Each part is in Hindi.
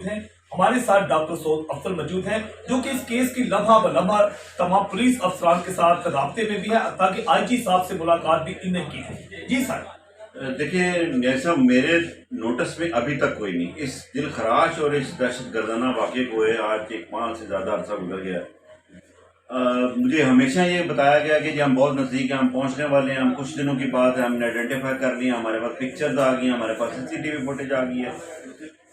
हैं। हमारे साथ डॉक्टर सऊद अफजल मौजूद हैं जो कि इस केस की लम्हा ब लम्हा तमाम पुलिस अफसरान के साथ राब्ते में भी है, ताकि आईजी साहब से मुलाकात भी इन्हें की है। जी सर। देखिए जैसा मेरे नोटिस में अभी तक कोई नहीं, इस दिल खराश और इस दहशत गर्दाना वाक़े को हुए आज एक माह से ज़्यादा अरसा गुजर गया। मुझे हमेशा ये बताया गया कि जी हम बहुत नज़दीक हैं, हम पहुंचने वाले हैं, हम कुछ दिनों की बात है, हमने आइडेंटिफाई कर लिया, हमारे पास पिक्चर्स आ गई, हमारे पास CCTV फुटेज आ गई है।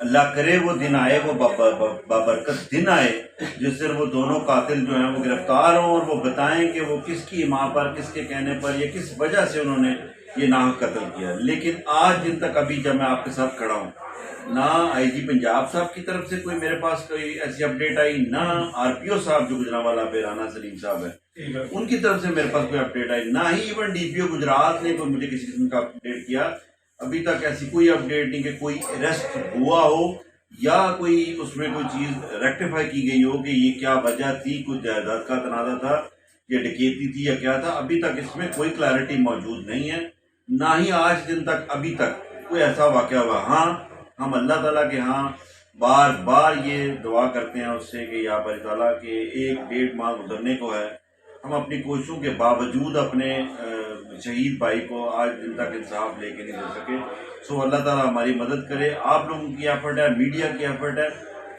अल्लाह करे वो दिन आए, वो बाबरकत दिन आए जिस दिन वो दोनों कातिल जो हैं वो गिरफ्तार हों और वो बताएं कि वो किसकी माँ पर, किसके कहने पर या किस वजह से उन्होंने ये नाहक कत्ल किया। लेकिन आज दिन तक अभी जब मैं आपके साथ खड़ा हूँ, ना आईजी पंजाब साहब की तरफ से कोई मेरे पास कोई ऐसी अपडेट आई, ना RPO साहब जो गुजरांवाला पे राना सलीम साहब है उनकी तरफ से मेरे पास कोई अपडेट आई, ना ही इवन DPO गुजरात ने कोई मुझे किसी किस्म का अपडेट किया। अभी तक ऐसी कोई अपडेट नहीं कि कोई अरेस्ट हुआ हो या कोई उसमें कोई चीज़ रेक्टिफाई की गई हो कि ये क्या वजह थी, कुछ जायदाद का तनाज़ा था या डकैती थी या क्या था। अभी तक इसमें कोई क्लैरिटी मौजूद नहीं है, ना ही आज दिन तक अभी तक कोई ऐसा वाक़या हुआ। हाँ, हम अल्लाह ताला के यहाँ बार बार ये दुआ करते हैं उससे कि या बारी ताला के 1-1.5 माह गुजरने को है, हम अपनी कोशिशों के बावजूद अपने शहीद भाई को आज दिन तक इंसाफ लेके नहीं दे सके। सो अल्लाह ताला हमारी मदद करे। आप लोगों की एफर्ट है, मीडिया की एफर्ट है,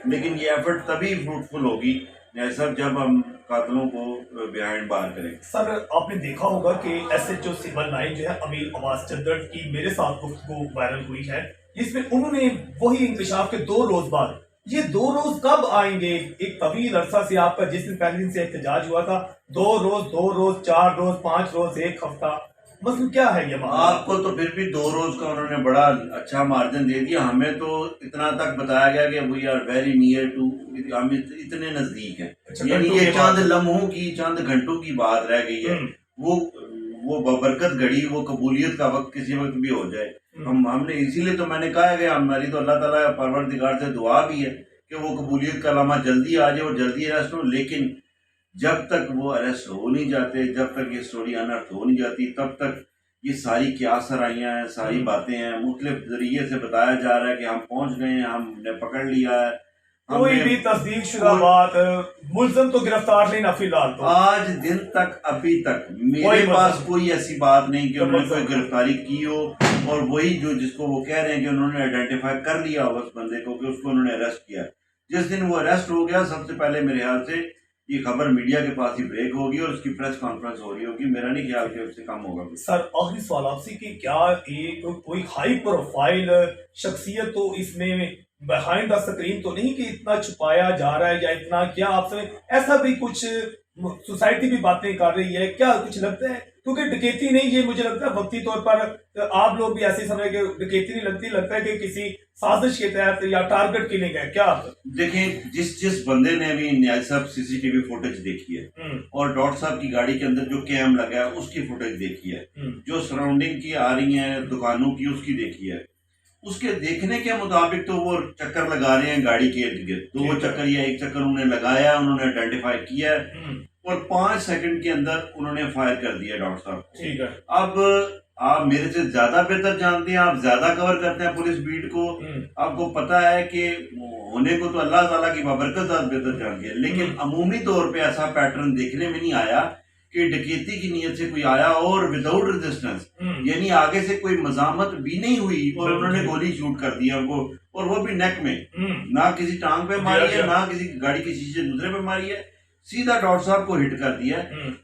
लेकिन ये एफर्ट तभी फ्रूटफुल होगी जैसा जब हम कातलों को बिहाइंड बार करें। सर आपने देखा होगा कि SHO सिविल लाइन जो है अमीर अब्बास चंद्रन की मेरे साथ गुफ्तगू वायरल हुई है, जिसमें उन्होंने वही इंकशाफ के 2 रोज बाद, ये 2 रोज कब आएंगे? एक तवील अरसा से आपका जिस दिन पहले दिन से एहतजाज हुआ था, 2 रोज 4 रोज 5 रोज 1 हफ्ता, मतलब क्या है ये मामला? आपको तो फिर भी 2 रोज का उन्होंने बड़ा अच्छा मार्जिन दे दिया, हमें तो इतना तक बताया गया कि we are very near to, हम इतने नजदीक हैं। अच्छा, यानी ये चंद लम्हों की, चंद घंटों की बात रह गई है। वो बरकत घड़ी, वो कबूलियत का वक्त किसी वक्त भी हो जाए। हमने इसीलिए तो मैंने कहा है कि हमारी तो अल्लाह ताला परवरदिगार से दुआ भी है कि वो कबूलियत का लम्हा जल्दी आ जाए और जल्दी अरेस्ट हो। लेकिन जब तक वो अरेस्ट हो नहीं जाते, जब तक ये स्टोरी अनर्थ हो नहीं जाती, तब तक ये सारी क्या सराइयाँ हैं, सारी बातें हैं, मुख्तलिफ जरिए से बताया जा रहा है कि हम पहुंच गए हैं, हमने पकड़ लिया है। कोई भी तस्दीक शुदा बात, मुल्ज़म तो गिरफ्तार नहीं ना फिलहाल तो आज दिन तक अभी तक मेरे पास कोई ऐसी बात नहीं कि उन्होंने कोई गिरफ्तारी की हो। और वही जो जिसको वो कह रहे हैं कि उन्होंने आइडेंटिफाई कर लिया हो उस बंदे को कि उसको उन्होंने अरेस्ट किया, जिस दिन वो अरेस्ट हो गया सबसे पहले मेरे ख्याल से ये खबर मीडिया के पास ही ब्रेक होगी और उसकी प्रेस कॉन्फ्रेंस हो रही होगी। मेरा नहीं ख्याल कि उससे कम होगा। सर आखिरी सवाल आपसे कि क्या एक कोई हाई प्रोफाइल शख्सियत तो इसमें बिहाइंड द स्क्रीन तो नहीं कि इतना छुपाया जा रहा है, या इतना क्या आपसे ऐसा भी कुछ सोसाइटी भी बातें कर रही है, क्या कुछ लगता है? क्योंकि डकैती नहीं, ये मुझे लगता है वक्ती तौर पर आप लोग भी ऐसे समय के डकैती नहीं लगती, लगता है कि किसी साजिश के तहत या टारगेट के लिए गए क्या? देखें, जिस बंदे ने भी न्याय साहब CCTV फुटेज देखी है और डॉक्टर साहब की गाड़ी के अंदर जो कैम लगा है उसकी फुटेज देखी है, जो सराउंडिंग की आ रही है दुकानों की उसकी देखी है, उसके देखने के मुताबिक तो वो चक्कर लगा रहे हैं गाड़ी के इर्द गिर्द। 2 चक्कर या 1 चक्कर उन्होंने लगाया, उन्होंने आइडेंटिफाई किया और 5 सेकंड के अंदर उन्होंने फायर कर दिया डॉक्टर साहब। ठीक है। अब आप मेरे से ज्यादा बेहतर जानते हैं, आप ज्यादा कवर करते हैं पुलिस बीट को, आपको पता है कि होने को तो अल्लाह ताला की बाबरकत बेहतर जानती है, लेकिन अमूमी तौर पे ऐसा पैटर्न देखने में नहीं आया कि डकैती की नीयत से कोई आया और विदाउट रेजिस्टेंस, यानी आगे से कोई मजामत भी नहीं हुई और उन्होंने गोली शूट कर दिया उनको, और वो भी नेक में, ना किसी टांग पे मारी है, ना किसी गाड़ी के शीशे दूसरे पे मारी है, सीधा डॉक्टर साहब को हिट कर दिया।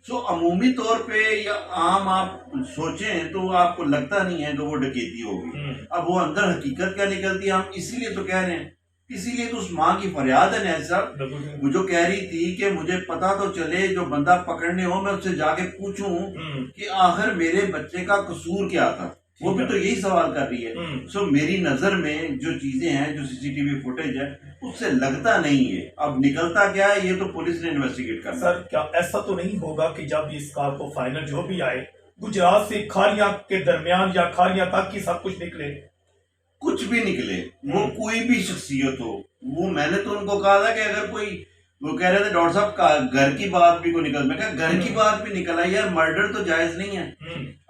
सो अमूमी तौर पे या आम आप सोचें तो आपको लगता नहीं है कि वो डकैती होगी। अब वो अंदर हकीकत क्या निकलती है, हम इसीलिए तो कह रहे हैं, इसीलिए तो उस माँ की फरियाद है न्याय साहब, वो जो कह रही थी कि मुझे पता तो चले, जो बंदा पकड़ने हो मैं उससे जाके पूछूं कि आखिर मेरे बच्चे का कसूर क्या था, वो भी तो यही सवाल कर रही है। सो मेरी नजर में जो चीजें हैं, जो CCTV फुटेज है, उससे लगता नहीं है। अब निकलता क्या है ये तो पुलिस ने इन्वेस्टिगेट करना। सर क्या ऐसा तो नहीं होगा कि जब इस कार को फाइनल जो भी आए, गुजरात से खारियां के दरमियान या खारियां तक की सब कुछ निकले? कुछ भी निकले, वो कोई भी शख्सियत हो, वो मैंने तो उनको कहा था कि अगर कोई वो कह रहे थे डॉक्टर साहब का घर की बात भी को निकल, मैं कहा घर की बात भी निकल आई यार, मर्डर तो जायज नहीं है।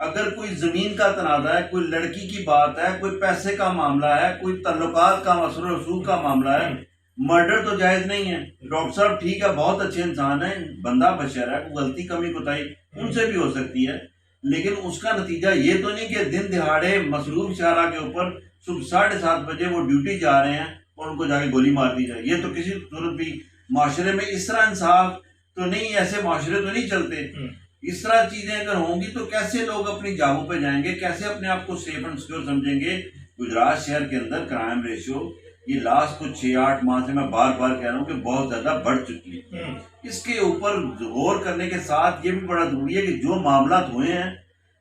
अगर कोई जमीन का तनाजा है, कोई लड़की की बात है, कोई पैसे का मामला है, कोई तल्लुकात का मसला रसूख का मामला है, मर्डर तो जायज नहीं है। डॉक्टर साहब ठीक है, बहुत अच्छे इंसान है, बंदा बशर है, गलती कमी कोताही उनसे भी हो सकती है, लेकिन उसका नतीजा ये तो नहीं कि दिन दिहाड़े मसरूफ शारा के ऊपर सुबह 7:30 बजे वो ड्यूटी जा रहे हैं और उनको जाके गोली मार दी जाए। ये तो किसी सूरत भी माशरे में इस तरह इंसाफ तो नहीं, ऐसे माशरे तो नहीं चलते। इस तरह चीजें अगर होंगी तो कैसे लोग अपनी जॉबों पे जाएंगे, कैसे अपने आप को सेफ एंड सिक्योर समझेंगे। गुजरात शहर के अंदर क्राइम रेशियो ये लास्ट कुछ 6-8 माह से मैं बार बार कह रहा हूँ कि बहुत ज्यादा बढ़ चुकी है। इसके ऊपर गौर करने के साथ ये भी बड़ा जरूरी है कि जो मामला हुए हैं,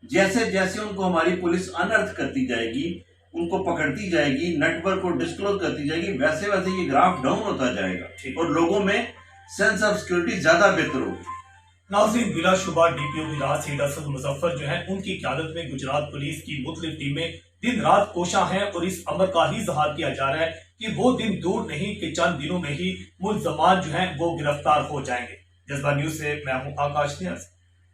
जैसे जैसे उनको हमारी पुलिस अनर्थ करती जाएगी, उनको पकड़ती जाएगी, नेटवर्क को डिस्क्लोज करती जाएगी, वैसे वैसे ये ग्राफ डाउन होता जाएगा और लोगों में सेंस ऑफ सिक्योरिटी ज्यादा बेहतर होगी। नाज़रीन, बिलाशुबा डीपीओ गुजरात सैयद असद मुजफ्फर जो है उनकी क़यादत में गुजरात पुलिस की मुख्तलिफ टीमें दिन रात कोशा हैं और इस अमर का ही इजहार किया जा रहा है कि वो दिन दूर नहीं कि चंद दिनों में ही मुल्ज़मान जो हैं वो गिरफ्तार हो जाएंगे। जज्बा न्यूज़ से मैं हूँ आकाश नियाज़।